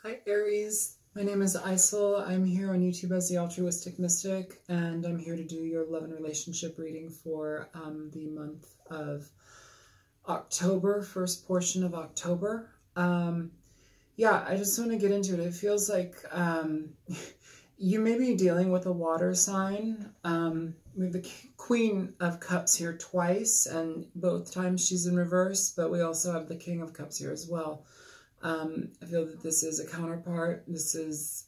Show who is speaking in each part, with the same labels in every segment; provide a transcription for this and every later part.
Speaker 1: Hi Aries, my name is Isel. I'm here on YouTube as the Altruistic Mystic, and I'm here to do your love and relationship reading for the month of October, first portion of October. Yeah, I just want to get into it. It feels like you may be dealing with a water sign. We have the Queen of Cups here twice, and both times she's in reverse, but we also have the King of Cups here as well. I feel that this is a counterpart. This is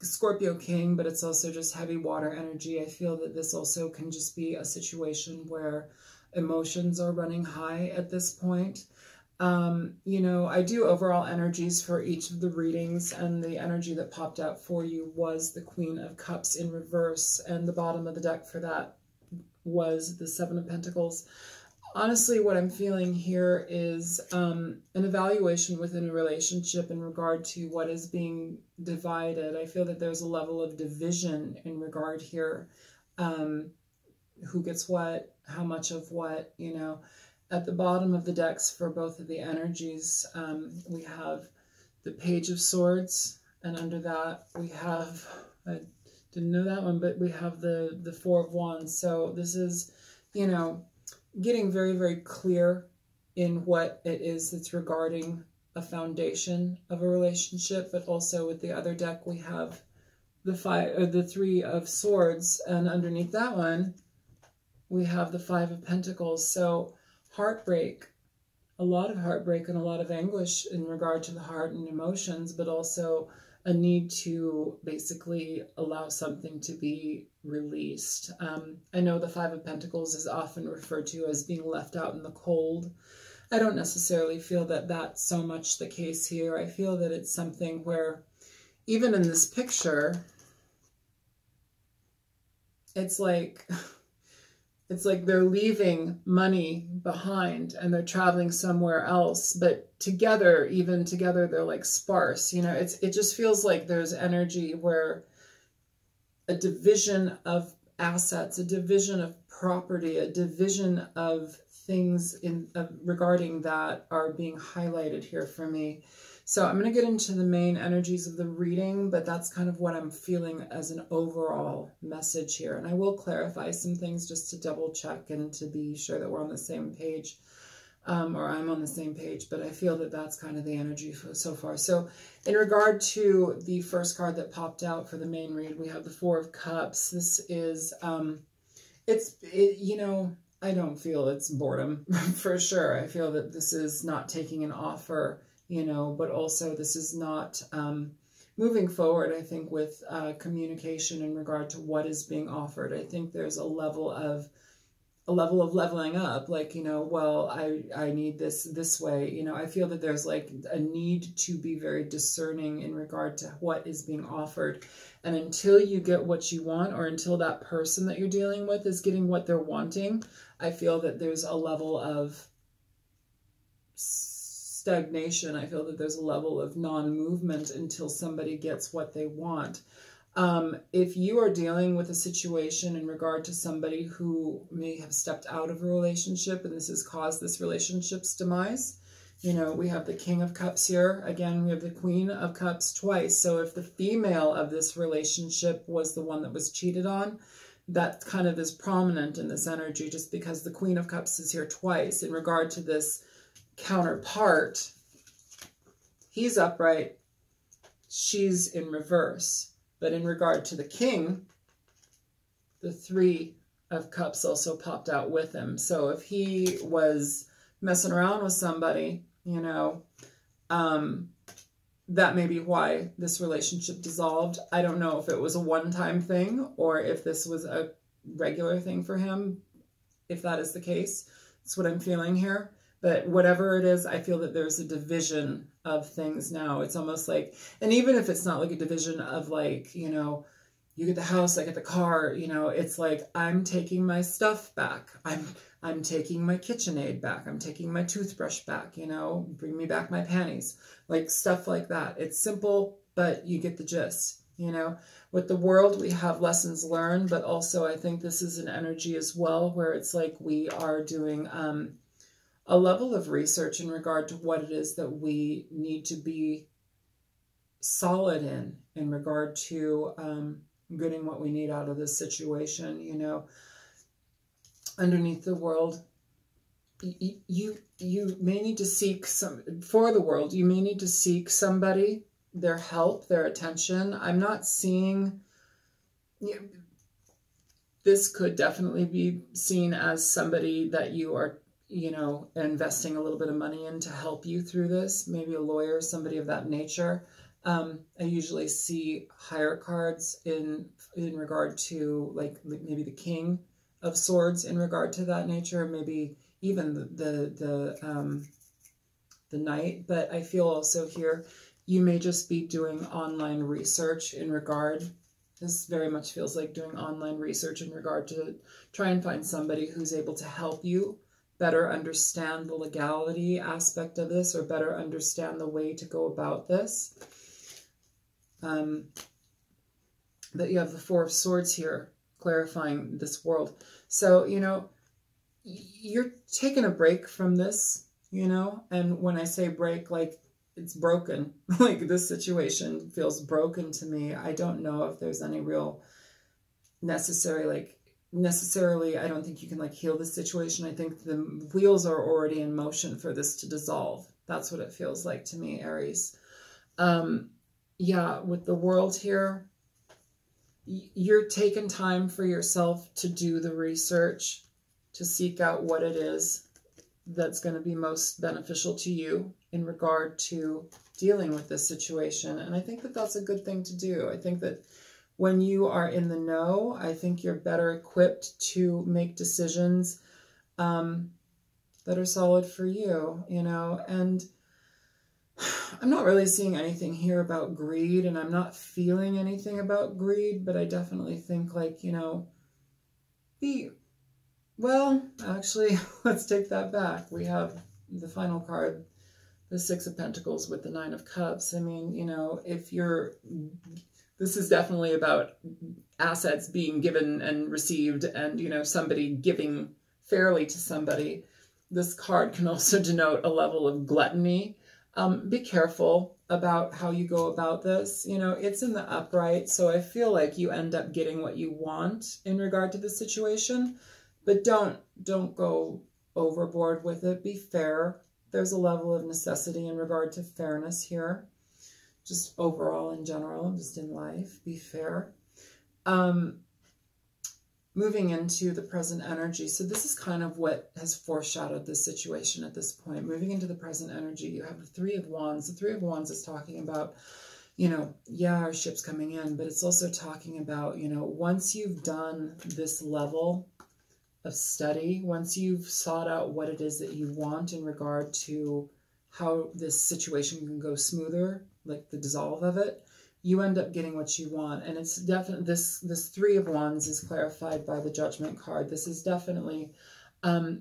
Speaker 1: Scorpio King, but it's also just heavy water energy. I feel that this also can just be a situation where emotions are running high at this point. You know, I do overall energies for each of the readings, and the energy that popped out for you was the Queen of Cups in reverse, and the bottom of the deck for that was the Seven of Pentacles. Honestly, what I'm feeling here is an evaluation within a relationship in regard to what is being divided. I feel that there's a level of division in regard here. Who gets what, how much of what, you know. At the bottom of the decks for both of the energies, we have the Page of Swords, and under that we have, I didn't know that one, but we have the Four of Wands. So this is, you know, getting very, very clear in what it is that's regarding a foundation of a relationship, but also with the other deck we have the Three of Swords, and underneath that one we have the Five of Pentacles. So heartbreak, a lot of heartbreak and a lot of anguish in regard to the heart and emotions, but also a need to basically allow something to be released. I know the Five of Pentacles is often referred to as being left out in the cold. I don't necessarily feel that that's so much the case here. I feel that it's something where, even in this picture, it's like they're leaving money behind and they're traveling somewhere else, but together, even together, they're like sparse. You know, it just feels like there's energy where a division of assets, a division of property, a division of things regarding that are being highlighted here for me. So I'm going to get into the main energies of the reading, but that's kind of what I'm feeling as an overall message here. And I will clarify some things just to double check and to be sure that we're on the same page, or I'm on the same page, but I feel that that's kind of the energy so far. So in regard to the first card that popped out for the main read, we have the Four of Cups. This is, you know, I don't feel it's boredom for sure. I feel that this is not taking an offer, you know, but also this is not moving forward, I think, with communication in regard to what is being offered. I think there's a level of leveling up, like, you know, well, I need this way, you know. I feel that there's like a need to be very discerning in regard to what is being offered. And until you get what you want, or until that person that you're dealing with is getting what they're wanting, I feel that there's a level of stagnation. I feel that there's a level of non-movement until somebody gets what they want. If you are dealing with a situation in regard to somebody who may have stepped out of a relationship and this has caused this relationship's demise, you know, we have the King of Cups here. Again, we have the Queen of Cups twice. So if the female of this relationship was the one that was cheated on, that kind of is prominent in this energy, just because the Queen of Cups is here twice. In regard to this counterpart, he's upright, she's in reverse. But in regard to the king, the Three of Cups also popped out with him. So if he was messing around with somebody, you know, that may be why this relationship dissolved. I don't know if it was a one-time thing or if this was a regular thing for him. If that is the case, that's what I'm feeling here. But whatever it is, I feel that there's a division of things now. It's almost like, and even if it's not like a division of like, you know, you get the house, I get the car, you know, it's like, I'm taking my stuff back. I'm taking my KitchenAid back. I'm taking my toothbrush back, you know, bring me back my panties, like stuff like that. It's simple, but you get the gist, you know. With the World, we have lessons learned, but also I think this is an energy as well where it's like we are doing, a level of research in regard to what it is that we need to be solid in regard to getting what we need out of this situation. You know, underneath the world, you may need to seek for the world, you may need to seek somebody, their help, their attention. I'm not seeing, this could definitely be seen as somebody that you are, you know, investing a little bit of money in to help you through this. Maybe a lawyer, somebody of that nature. I usually see higher cards in regard to like maybe the King of Swords in regard to that nature, maybe even the Knight. But I feel also here, you may just be doing online research in regard. This very much feels like doing online research in regard to try and find somebody who's able to help you better understand the legality aspect of this, or better understand the way to go about this. That you have the Four of Swords here, clarifying this world. So, you know, you're taking a break from this, you know, and when I say break, like, it's broken. Like, this situation feels broken to me. I don't know if there's any real necessarily, I don't think you can like heal this situation. I think the wheels are already in motion for this to dissolve. That's what it feels like to me, Aries. Yeah, with the World here, you're taking time for yourself to do the research, to seek out what it is that's going to be most beneficial to you in regard to dealing with this situation. And I think that that's a good thing to do. I think that when you are in the know, I think you're better equipped to make decisions that are solid for you, you know. And I'm not really seeing anything here about greed, and I'm not feeling anything about greed, but I definitely think, like, you know, well, actually, let's take that back. We have the final card, the Six of Pentacles with the Nine of Cups. I mean, you know, this is definitely about assets being given and received, and, you know, somebody giving fairly to somebody. This card can also denote a level of gluttony. Be careful about how you go about this. You know, it's in the upright, so I feel like you end up getting what you want in regard to the situation, but don't go overboard with it. Be fair. There's a level of necessity in regard to fairness here. Just overall in general, just in life, be fair. Moving into the present energy. So this is kind of what has foreshadowed this situation at this point. Moving into the present energy, you have the Three of Wands. The Three of Wands is talking about, you know, yeah, our ship's coming in, but it's also talking about, you know, once you've done this level of study, once you've sought out what it is that you want in regard to how this situation can go smoother, like the dissolve of it, you end up getting what you want. And it's definitely, this Three of Wands is clarified by the Judgment card. This is definitely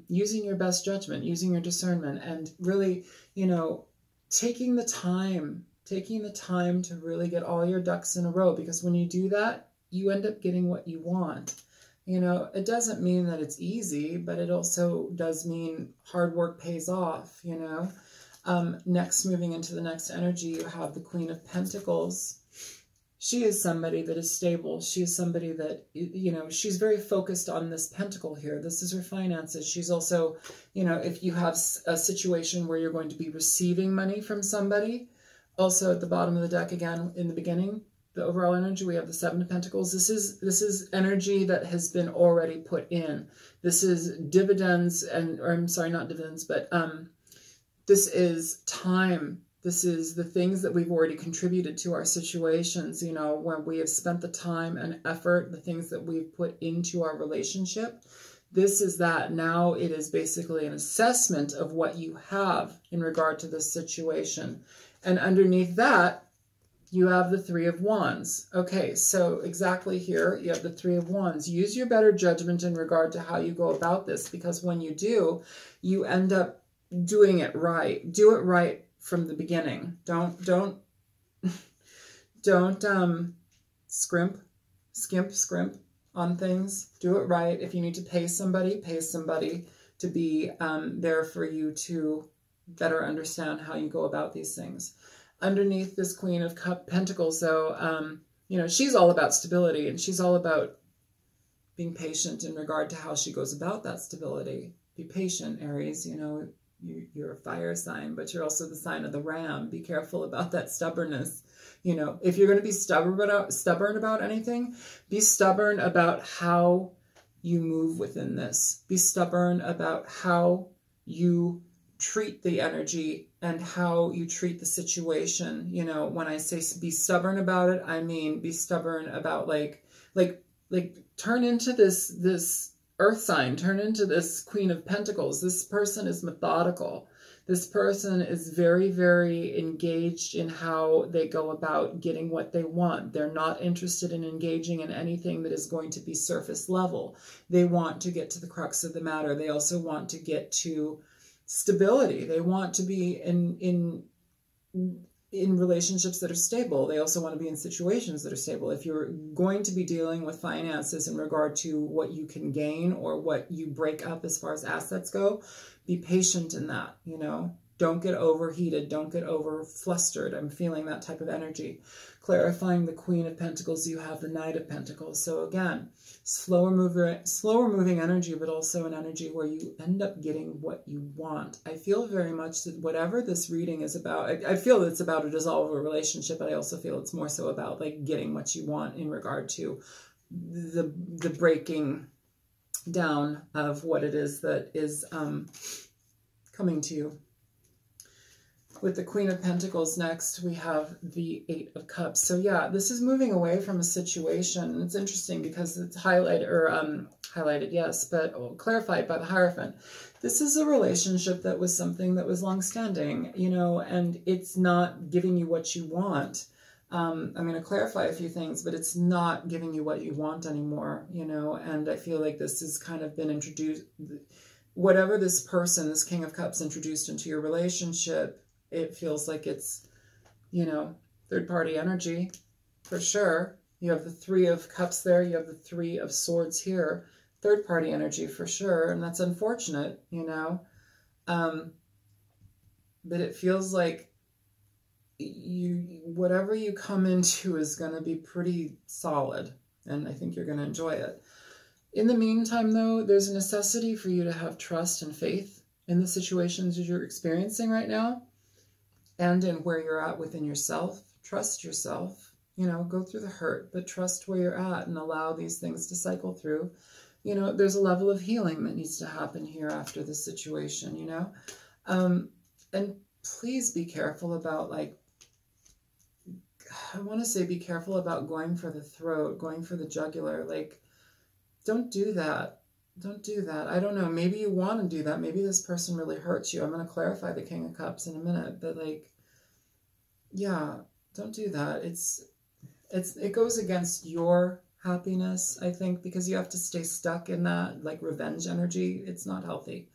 Speaker 1: using your best judgment, using your discernment, and really, you know, taking the time to really get all your ducks in a row, because when you do that, you end up getting what you want. You know, it doesn't mean that it's easy, but it also does mean hard work pays off, you know. Next, moving into the next energy, you have the Queen of Pentacles. She is somebody that is stable. She is somebody that, you know, she's very focused on this pentacle here. This is her finances. She's also, you know, if you have a situation where you're going to be receiving money from somebody, also at the bottom of the deck, again, in the beginning, the overall energy, we have the Seven of Pentacles. This is energy that has been already put in. This is dividends, or I'm sorry, not dividends, but this is time. This is the things that we've already contributed to our situations, you know, when we have spent the time and effort, the things that we've put into our relationship. This is that. Now it is basically an assessment of what you have in regard to this situation. And underneath that, you have the Three of Wands. Okay, so exactly here, you have the Three of Wands. Use your better judgment in regard to how you go about this, because when you do, you end up doing it right. Do it right from the beginning. Don't scrimp on things. Do it right. If you need to pay somebody to be there for you to better understand how you go about these things. underneath this Queen of Pentacles, though, you know, she's all about stability, and she's all about being patient in regard to how she goes about that stability. Be patient, Aries. You know, you're a fire sign, but you're also the sign of the ram. Be careful about that stubbornness. You know, if you're going to be stubborn about anything, be stubborn about how you move within this. Be stubborn about how you treat the energy and how you treat the situation. You know, when I say be stubborn about it, I mean be stubborn about like turn into this earth sign, turn into this Queen of Pentacles. This person is methodical. This person is very, very engaged in how they go about getting what they want. They're not interested in engaging in anything that is going to be surface level. They want to get to the crux of the matter. They also want to get to stability. They want to be in relationships that are stable. They also want to be in situations that are stable. If you're going to be dealing with finances in regard to what you can gain or what you break up as far as assets go, be patient in that, you know. Don't get overheated. Don't get over flustered. I'm feeling that type of energy. Clarifying the Queen of Pentacles, you have the Knight of Pentacles. So again, slower moving energy, but also an energy where you end up getting what you want. I feel very much that whatever this reading is about, I feel that it's about a dissolve of a relationship, but I also feel it's more so about like getting what you want in regard to the breaking down of what it is that is coming to you. With the Queen of Pentacles next, we have the Eight of Cups. So yeah, this is moving away from a situation. It's interesting because it's highlighted, yes, but clarified by the Hierophant. This is a relationship that was something that was long-standing, you know, and it's not giving you what you want. I'm going to clarify a few things, but it's not giving you what you want anymore, you know, and I feel like this has kind of been introduced, whatever this person, this King of Cups introduced into your relationship, it feels like it's, you know, third-party energy for sure. You have the Three of Cups there. You have the Three of Swords here. Third-party energy for sure, and that's unfortunate, you know. But it feels like whatever you come into is going to be pretty solid, and I think you're going to enjoy it. In the meantime, though, there's a necessity for you to have trust and faith in the situations that you're experiencing right now and in where you're at within yourself. Trust yourself, you know, go through the hurt, but trust where you're at and allow these things to cycle through. You know, there's a level of healing that needs to happen here after this situation, you know. And please be careful about, like, I want to say be careful about going for the throat, going for the jugular. Like, don't do that. Don't do that. I don't know. Maybe you want to do that. Maybe this person really hurts you. I'm going to clarify the King of Cups in a minute. But, like, yeah, don't do that. It goes against your happiness, I think, because you have to stay stuck in that, like, revenge energy. It's not healthy.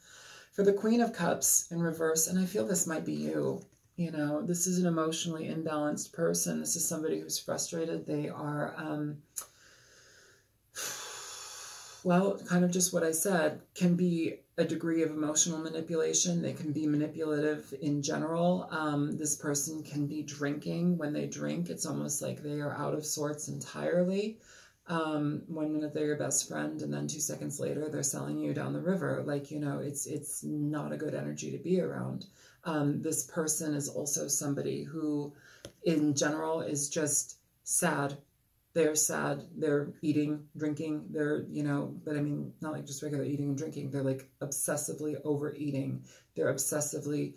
Speaker 1: For the Queen of Cups in reverse, and I feel this might be you. You know, this is an emotionally imbalanced person. This is somebody who's frustrated. They are, well, kind of just what I said, can be a degree of emotional manipulation. They can be manipulative in general. This person can be drinking. When they drink, it's almost like they are out of sorts entirely. 1 minute they're your best friend, and then 2 seconds later they're selling you down the river. Like, you know, it's not a good energy to be around. This person is also somebody who, in general, is just sad. They're sad. They're eating, drinking. They're, you know, but I mean, not like just regular eating and drinking. They're like obsessively overeating. They're obsessively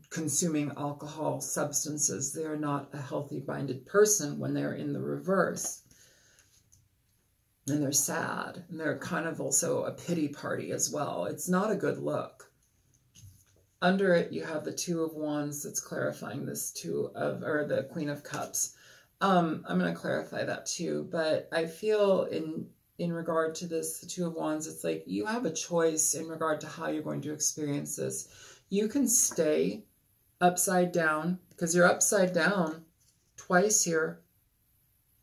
Speaker 1: consuming alcohol, substances. They're not a healthy minded person when they're in the reverse. And they're sad. And they're kind of also a pity party as well. It's not a good look. Under it, you have the Two of Wands that's clarifying this or the Queen of Cups. I'm going to clarify that too, but I feel in regard to this, the Two of Wands, it's like you have a choice in regard to how you're going to experience this. You can stay upside down, because you're upside down twice here.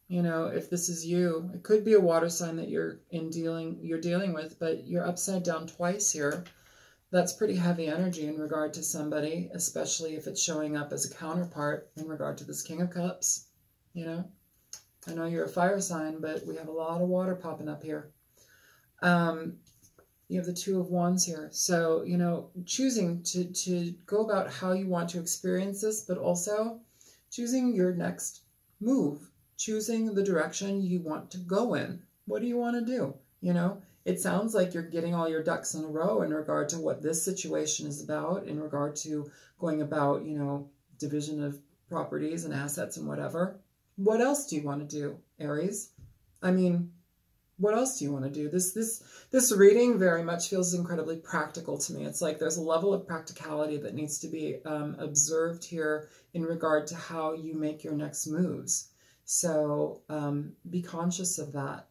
Speaker 1: You know, if this is you, it could be a water sign that you're dealing with, but you're upside down twice here. That's pretty heavy energy in regard to somebody, especially if it's showing up as a counterpart in regard to this King of Cups. You know, I know you're a fire sign, but we have a lot of water popping up here. You have the Two of Wands here. So, you know, choosing to go about how you want to experience this, but also choosing your next move, choosing the direction you want to go in. What do you want to do? You know, it sounds like you're getting all your ducks in a row in regard to what this situation is about, in regard to going about, you know, division of properties and assets and whatever. What else do you want to do, Aries? I mean, what else do you want to do? This reading very much feels incredibly practical to me. It's like there's a level of practicality that needs to be observed here in regard to how you make your next moves. So be conscious of that.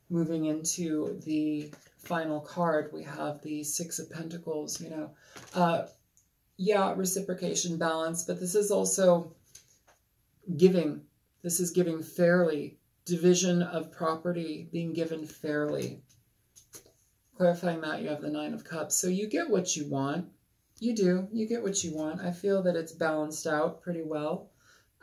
Speaker 1: Moving into the final card, we have the Six of Pentacles, you know. Yeah, reciprocation, balance, but this is also giving. This is giving fairly. Division of property being given fairly. Clarifying that, you have the Nine of Cups. So you get what you want. You do. You get what you want. I feel that it's balanced out pretty well.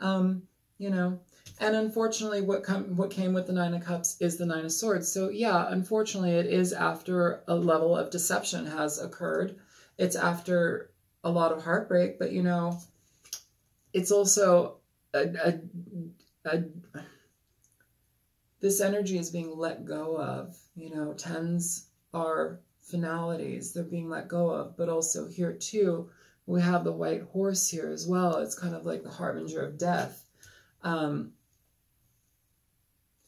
Speaker 1: You know, and unfortunately what came with the Nine of Cups is the Nine of Swords. So yeah, unfortunately it is after a level of deception has occurred. It's after a lot of heartbreak, but you know, it's also this energy is being let go of. You know, tens are finalities. They're being let go of. But also here too, we have the white horse here as well. It's kind of like the harbinger of death.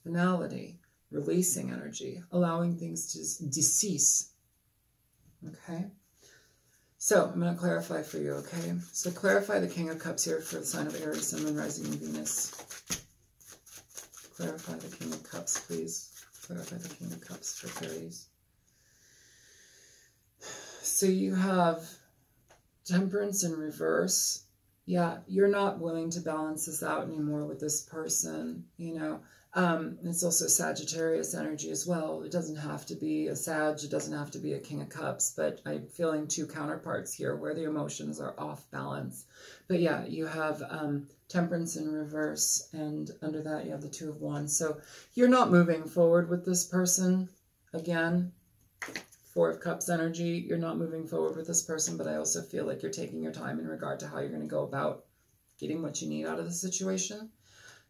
Speaker 1: Finality, releasing energy, allowing things to decease. Okay? So I'm going to clarify for you, okay? So clarify the King of Cups here for the sign of Aries, Sun, Moon, Rising, and Venus. Clarify the King of Cups, please. Clarify the King of Cups for Aries. So you have Temperance in reverse. Yeah, you're not willing to balance this out anymore with this person, you know. It's also Sagittarius energy as well. It doesn't have to be a Sag. It doesn't have to be a King of Cups. But I'm feeling two counterparts here where the emotions are off balance. But yeah, you have Temperance in reverse. And under that, you have the Two of Wands. So you're not moving forward with this person. Again, Four of Cups energy. You're not moving forward with this person. But I also feel like you're taking your time in regard to how you're going to go about getting what you need out of the situation.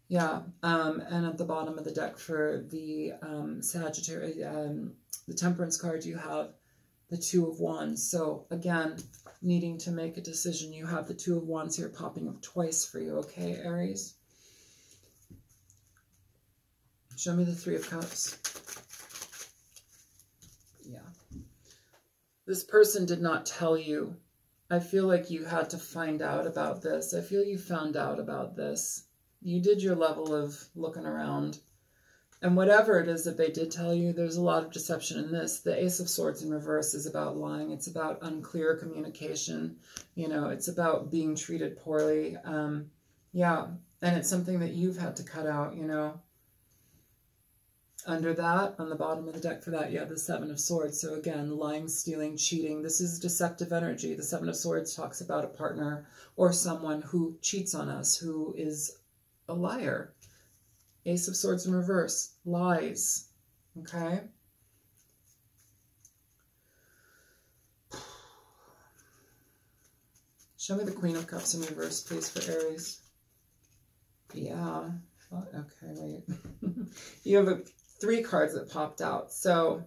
Speaker 1: Yeah, and at the bottom of the deck for the Sagittarius, the Temperance card, you have the Two of Wands. So again, needing to make a decision. You have the Two of Wands here popping up twice for you, okay, Aries? Show me the Three of Cups. Yeah. This person did not tell you. I feel like you had to find out about this. I feel you found out about this. You did your level of looking around. And whatever it is that they did tell you, there's a lot of deception in this. The Ace of Swords in reverse is about lying. It's about unclear communication. You know, it's about being treated poorly. Yeah, and it's something that you've had to cut out, you know. Under that, on the bottom of the deck for that, you have the Seven of Swords. So again, lying, stealing, cheating. This is deceptive energy. The Seven of Swords talks about a partner or someone who cheats on us, who is a liar. Ace of Swords in reverse, lies. Okay? Show me the Queen of Cups in reverse, please, for Aries. Yeah. Oh, okay, wait. You have three cards that popped out. So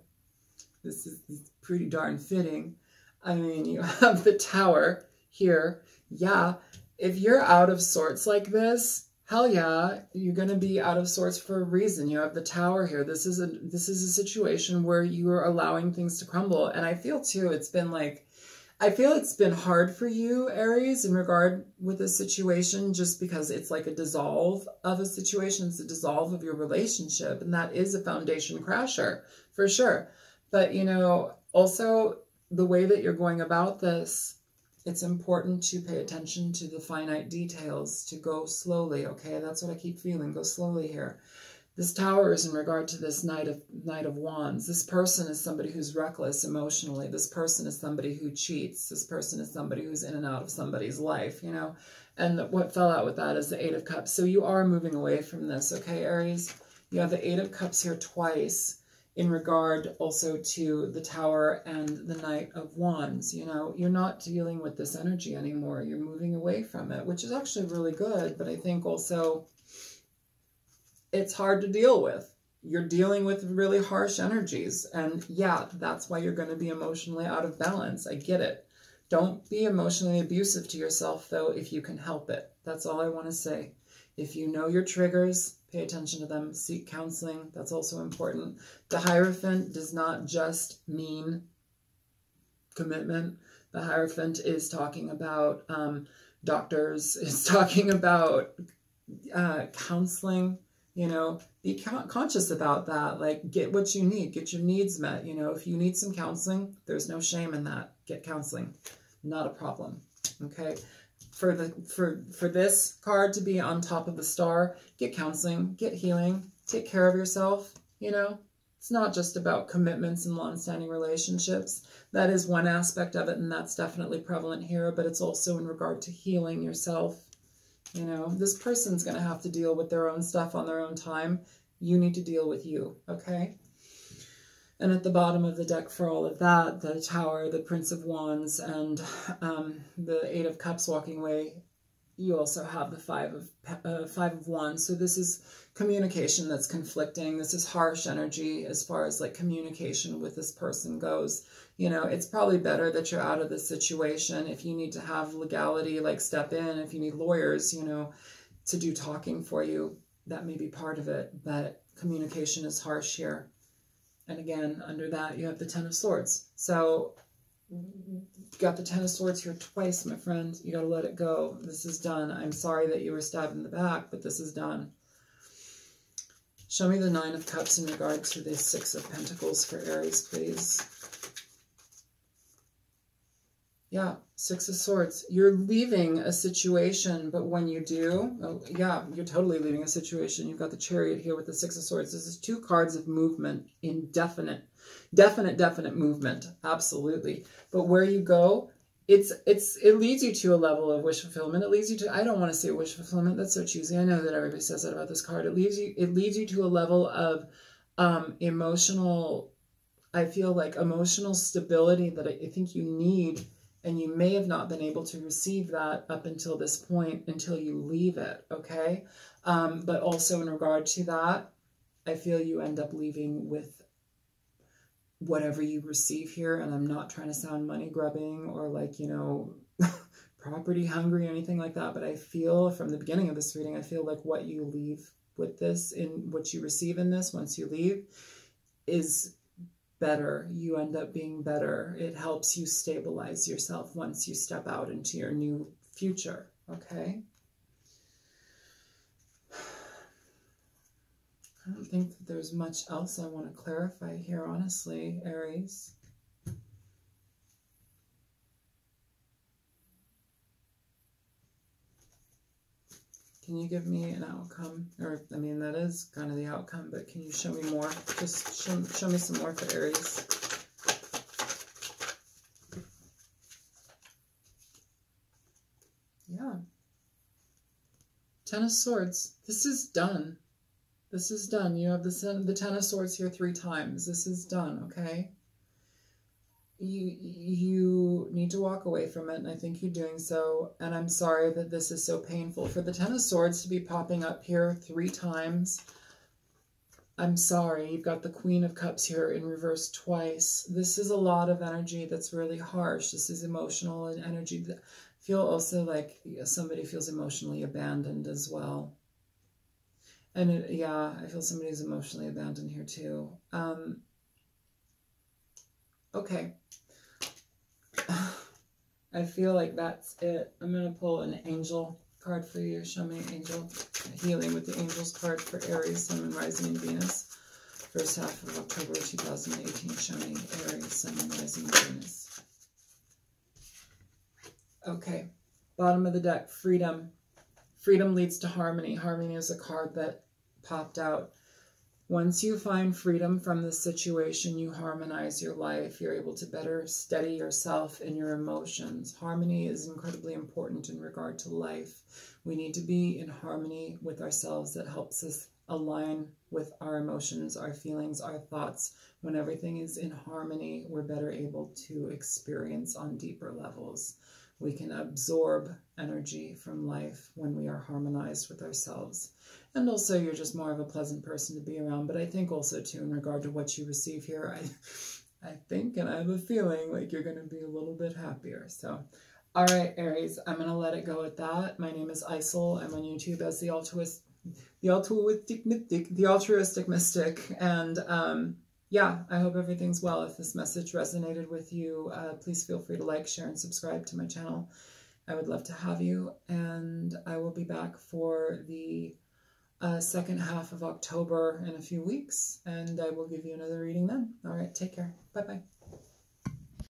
Speaker 1: this is pretty darn fitting. I mean, you have the Tower here. Yeah. If you're out of sorts like this, hell yeah, you're going to be out of sorts for a reason. You have the Tower here. This is a situation where you are allowing things to crumble. And I feel too, it's been hard for you, Aries, in regard with this situation, just because it's like a dissolve of a situation. It's a dissolve of your relationship. And that is a foundation crasher for sure. But, you know, also the way that you're going about this, it's important to pay attention to the finite details, to go slowly, okay? That's what I keep feeling. Go slowly here. This Tower is in regard to this Knight of Wands. This person is somebody who's reckless emotionally. This person is somebody who cheats. This person is somebody who's in and out of somebody's life, you know. And what fell out with that is the Eight of Cups. So you are moving away from this, okay, Aries? You have the Eight of Cups here twice in regard also to the Tower and the Knight of Wands. You know, you're not dealing with this energy anymore. You're moving away from it, which is actually really good. But I think also it's hard to deal with. You're dealing with really harsh energies. And yeah, that's why you're going to be emotionally out of balance. I get it. Don't be emotionally abusive to yourself, though, if you can help it. That's all I want to say. If you know your triggers, pay attention to them. Seek counseling. That's also important. The Hierophant does not just mean commitment. The Hierophant is talking about doctors. It's talking about counseling. You know, be conscious about that. Like, get what you need. Get your needs met. You know, if you need some counseling, there's no shame in that. Get counseling. Not a problem. Okay? For this card to be on top of the star, get counseling, get healing, take care of yourself. You know, it's not just about commitments and long-standing relationships. That is one aspect of it, and that's definitely prevalent here, but it's also in regard to healing yourself. You know, this person's going to have to deal with their own stuff on their own time. You need to deal with you, okay? And at the bottom of the deck for all of that, the Tower, the Prince of Wands, and the Eight of Cups walking away, you also have the Five of Wands. So this is communication that's conflicting. This is harsh energy as far as like communication with this person goes. You know, it's probably better that you're out of this situation. If you need to have legality, like step in, if you need lawyers, you know, to do talking for you, that may be part of it. But communication is harsh here. And again, under that, you have the Ten of Swords. So you got the Ten of Swords here twice, my friend. You got to let it go. This is done. I'm sorry that you were stabbed in the back, but this is done. Show me the Nine of Cups in regard to the Six of Pentacles for Aries, please. Yeah, Six of Swords. You're leaving a situation, but when you do, oh, yeah, you're totally leaving a situation. You've got the Chariot here with the Six of Swords. This is two cards of movement, definite movement, absolutely. But where you go, it leads you to a level of wish fulfillment. It leads you to, I don't want to say wish fulfillment. That's so cheesy. I know that everybody says that about this card. It leads you to a level of emotional, I feel like emotional stability that I think you need. And you may have not been able to receive that up until this point, until you leave it, okay? But also in regard to that, I feel you end up leaving with whatever you receive here. And I'm not trying to sound money grubbing or like, you know, property hungry or anything like that. But I feel from the beginning of this reading, I feel like what you leave with this, in what you receive in this once you leave, is better. You end up being better. It helps you stabilize yourself once you step out into your new future, okay? I don't think that there's much else I want to clarify here, honestly, Aries. Can you give me an outcome? Or, I mean, that is kind of the outcome, but can you show me more? Just show me some more for Aries. Yeah. Ten of Swords. This is done. This is done. You have the Ten of Swords here 3 times. This is done, okay? You need to walk away from it, and I think you're doing so. And I'm sorry that this is so painful. For the Ten of Swords to be popping up here 3 times, I'm sorry. You've got the Queen of Cups here in reverse twice. This is a lot of energy that's really harsh. This is emotional and energy. I feel also like somebody feels emotionally abandoned as well. And yeah, I feel somebody's emotionally abandoned here too. Okay. I feel like that's it. I'm going to pull an angel card for you. Show me angel healing with the angels card for Aries, Sun, and Rising, and Venus. First half of October 2018. Show me Aries, Sun, and Rising, and Venus. Okay. Bottom of the deck, freedom. Freedom leads to harmony. Harmony is a card that popped out. Once you find freedom from the situation, you harmonize your life. You're able to better steady yourself and your emotions. Harmony is incredibly important in regard to life. We need to be in harmony with ourselves. That helps us align with our emotions, our feelings, our thoughts. When everything is in harmony, we're better able to experience on deeper levels. We can absorb energy from life when we are harmonized with ourselves. And also, you're just more of a pleasant person to be around. But I think also, too, in regard to what you receive here, I think, and I have a feeling like you're going to be a little bit happier. So, all right, Aries, I'm going to let it go at that. My name is Isel. I'm on YouTube as the Altruistic Mystic. And yeah, I hope everything's well. If this message resonated with you, please feel free to like, share, and subscribe to my channel. I would love to have you. And I will be back for the second half of October in a few weeks, and I will give you another reading then. All right, take care. Bye-bye.